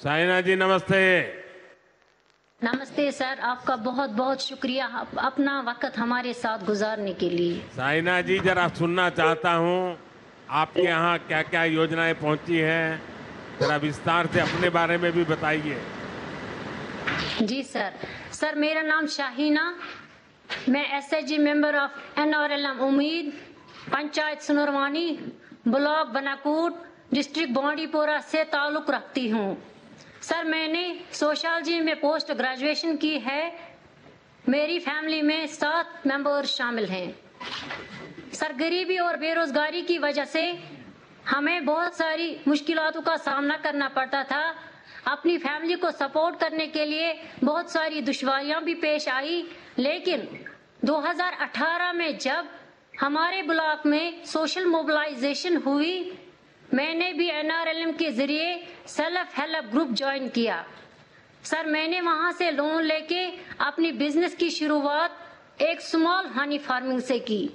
साइना जी नमस्ते। नमस्ते सर, आपका बहुत बहुत शुक्रिया अपना वक्त हमारे साथ गुजारने के लिए। साइना जी जरा सुनना चाहता हूँ आपके यहाँ क्या क्या योजनाएं पहुंची हैं, जरा विस्तार से अपने बारे में भी बताइए। जी सर मेरा नाम शाहीना, मैं एसएचजी मेंबर ऑफ एनआरएलएम उम्मीद, पंचायत सुनरवानी, ब्लॉक बनाकूट, डिस्ट्रिक्ट बांडीपोरा से ताल्लुक रखती हूँ। सर मैंने सोशियोलॉजी में पोस्ट ग्रेजुएशन की है। मेरी फैमिली में 7 मेंबर्स शामिल हैं। सर गरीबी और बेरोजगारी की वजह से हमें बहुत सारी मुश्किलातों का सामना करना पड़ता था। अपनी फैमिली को सपोर्ट करने के लिए बहुत सारी दुश्वारियां भी पेश आई, लेकिन 2018 में जब हमारे ब्लॉक में सोशल मोबिलाइजेशन हुई, मैंने भी एनआरएलएम के जरिए सेल्फ हेल्प ग्रुप ज्वाइन किया। सर मैंने वहां से लोन लेके अपनी बिजनेस की शुरुआत एक स्मॉल हनी फार्मिंग से की।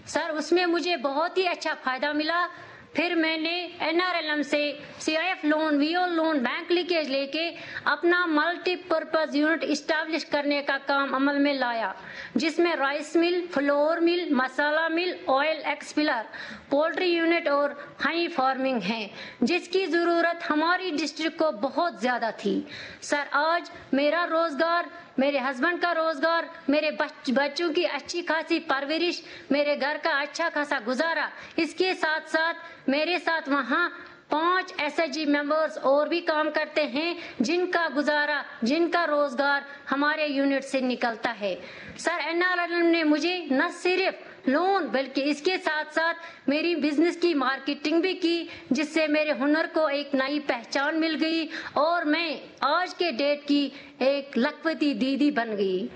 सर उसमें मुझे बहुत ही अच्छा फायदा मिला। फिर मैंने एनआरएलएम से CIF loan, VO loan, bank linkage लेके अपना मल्टीपर्पज यूनिट इस्टेब्लिश करने का काम अमल में लाया, जिसमें राइस मिल, फ्लोर मिल, मसाला मिल, ऑयल एक्सपिलर, पोल्ट्री यूनिट और हनी फार्मिंग है, जिसकी जरूरत हमारी डिस्ट्रिक्ट को बहुत ज्यादा थी। सर आज मेरा रोजगार, मेरे हस्बैंड का रोजगार, मेरे बच्चों की अच्छी खासी परवरिश, मेरे घर का अच्छा खासा गुजारा, इसके साथ साथ मेरे साथ वहाँ 5 एसएचजी मेंबर्स और भी काम करते हैं, जिनका गुजारा, जिनका रोजगार हमारे यूनिट से निकलता है। सर एनआरएलएम ने मुझे न सिर्फ लोन बल्कि इसके साथ साथ मेरी बिजनेस की मार्केटिंग भी की, जिससे मेरे हुनर को एक नई पहचान मिल गई और मैं आज के डेट की एक लखपति दीदी बन गई।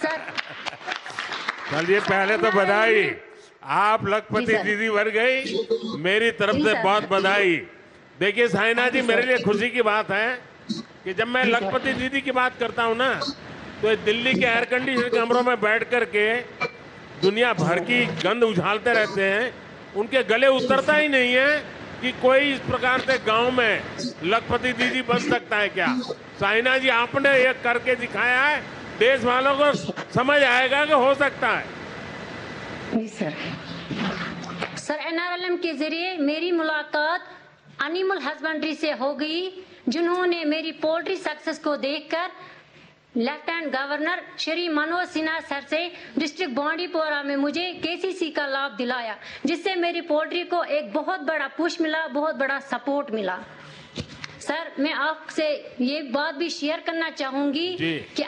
सर चलिए पहले तो बधाई, आप लखपति दीदी बन गई, मेरी तरफ से बहुत बधाई। देखिए साइना जी, मेरे लिए खुशी की बात है कि जब मैं लखपति दीदी की बात करता हूँ ना, तो दिल्ली के एयर कंडीशन कमरों में बैठ करके दुनिया भर की गंध उछालते रहते हैं, उनके गले उतरता ही नहीं है कि कोई इस प्रकार से गांव में लखपति दीदी बन सकता है क्या। साइना जी आपने ये करके दिखाया है, देश वालों को समझ आएगा कि हो सकता है। जी सर एनआरएलएम के जरिए मेरी मुलाकात एनिमल हस्बेंड्री से हो गई, जिन्होंने मेरी पोल्ट्री सक्सेस को देखकर lieutenant governor Shri Manoj Sinha sir से डिस्ट्रिक्ट बांडीपोरा में मुझे केसीसी का लाभ दिलाया, जिससे मेरी पोल्ट्री को एक बहुत बड़ा पुश मिला, बहुत बड़ा सपोर्ट मिला। सर मैं आपसे ये बात भी शेयर करना चाहूंगी कि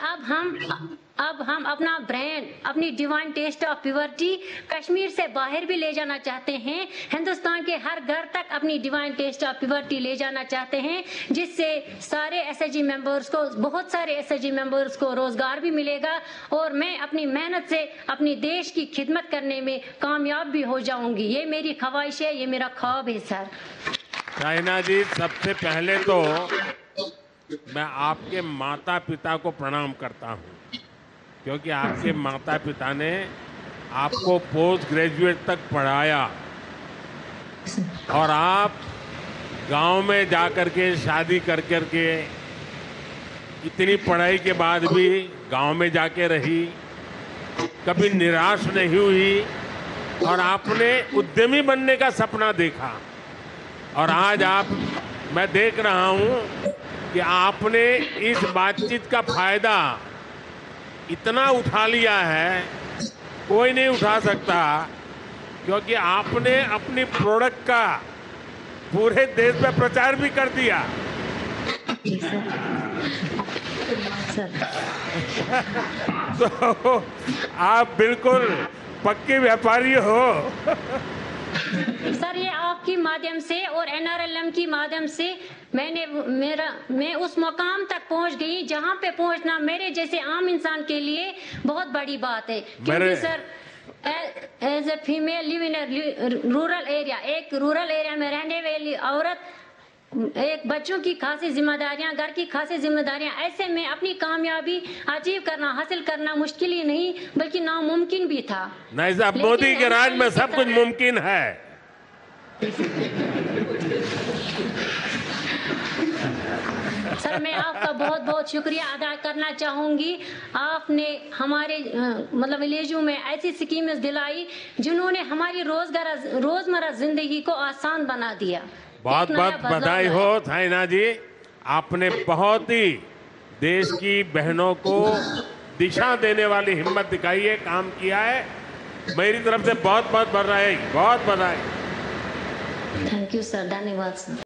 अब हम अपना ब्रांड, अपनी divine taste of purity Kashmir से बाहर भी ले जाना चाहते हैं, हिंदुस्तान के हर घर तक अपनी डिवाइन टेस्ट ऑफ प्योरिटी ले जाना चाहते हैं, जिससे सारे एसएचजी मेंबर्स को, बहुत सारे एसएचजी मेंबर्स को रोजगार भी मिलेगा और मैं अपनी मेहनत से अपनी देश की खिदमत करने में कामयाब भी हो जाऊंगी। ये मेरी ख्वाहिश है, ये मेरा ख्वाब है। सर साइना जी, सबसे पहले तो मैं आपके माता पिता को प्रणाम करता हूँ, क्योंकि आपके माता पिता ने आपको पोस्ट ग्रेजुएट तक पढ़ाया और आप गांव में जा कर के शादी कर कर के इतनी पढ़ाई के बाद भी गांव में जाके रही, कभी निराश नहीं हुई और आपने उद्यमी बनने का सपना देखा। और आज मैं देख रहा हूं कि आपने इस बातचीत का फायदा इतना उठा लिया है, कोई नहीं उठा सकता, क्योंकि आपने अपनी प्रोडक्ट का पूरे देश में प्रचार भी कर दिया। तो आप बिल्कुल पक्के व्यापारी हो। सर ये आपकी माध्यम से और एनआरएलएम की माध्यम से मैं उस मुकाम तक पहुंच गई जहां पे पहुंचना मेरे जैसे आम इंसान के लिए बहुत बड़ी बात है, क्योंकि sir as a female live in rural area, एक रूरल एरिया में रहने वाली औरत, एक बच्चों की खासी जिम्मेदारियां, घर की खासी जिम्मेदारियां, ऐसे में अपनी कामयाबी अचीव करना, हासिल करना मुश्किल ही नहीं बल्कि नामुमकिन भी था। नहीं साहब, मोदी के राज में सब कुछ मुमकिन है। सर मैं आपका बहुत बहुत शुक्रिया अदा करना चाहूंगी। आपने हमारे मतलब विलेजों में ऐसी स्कीमें दिलाई जिन्होंने हमारी रोजमर्रा जिंदगी को आसान बना दिया। बहुत एक नया बहुत बदलाव बधाई लाया। हो थाइना जी, आपने बहुत ही देश की बहनों को दिशा देने वाली हिम्मत दिखाई है, काम किया है। मेरी तरफ से बहुत बहुत बधाई, बहुत बधाई। थैंक यू सर, धन्यवाद सर।